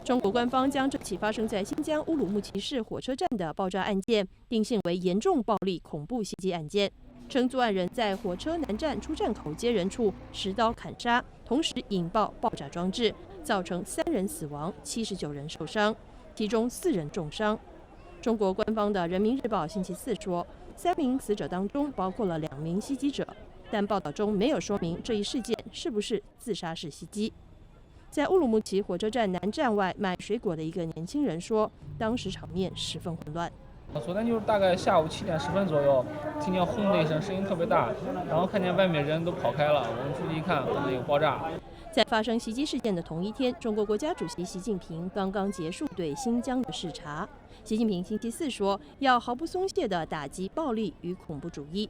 中国官方将这起发生在新疆乌鲁木齐市火车站的爆炸案件定性为严重暴力恐怖袭击案件，称作案人在火车南站出站口接人处持刀砍杀，同时引爆爆炸装置，造成3人死亡、79人受伤，其中4人重伤。中国官方的《人民日报》星期四说，3名死者当中包括了2名袭击者，但报道中没有说明这一事件是不是自杀式袭击。在乌鲁木齐火车站南站外卖水果的一个年轻人说，当时场面十分混乱。昨天就是大概下午7点10分左右，听见轰的一声，声音特别大，然后看见外面人都跑开了，我们出去一看，可能有爆炸。在发生袭击事件的同一天，中国国家主席习近平刚刚结束对新疆的视察。习近平星期四说，要毫不松懈地打击暴力与恐怖主义。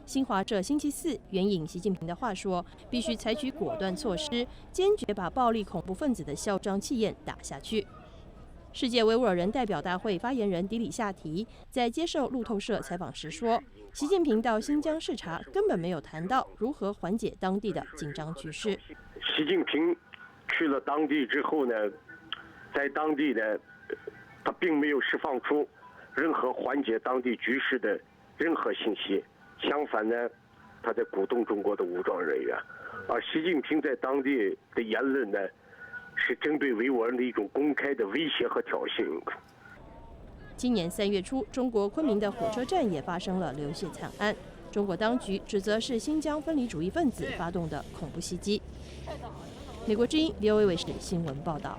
新华社星期四援引习近平的话说，必须采取果断措施，坚决把暴力恐怖分子的嚣张气焰打下去。世界维吾尔人代表大会发言人迪里夏提在接受路透社采访时说，习近平到新疆视察根本没有谈到如何缓解当地的紧张局势。习近平去了当地之后呢，在当地呢，他并没有释放出任何缓解当地局势的任何信息，相反呢，他在鼓动中国的武装人员。而习近平在当地的言论呢，是针对维吾尔人的一种公开的威胁和挑衅。今年3月初，中国昆明的火车站也发生了流血惨案，中国当局指责是新疆分离主义分子发动的恐怖袭击。美国之音 VOA 卫视新闻报道。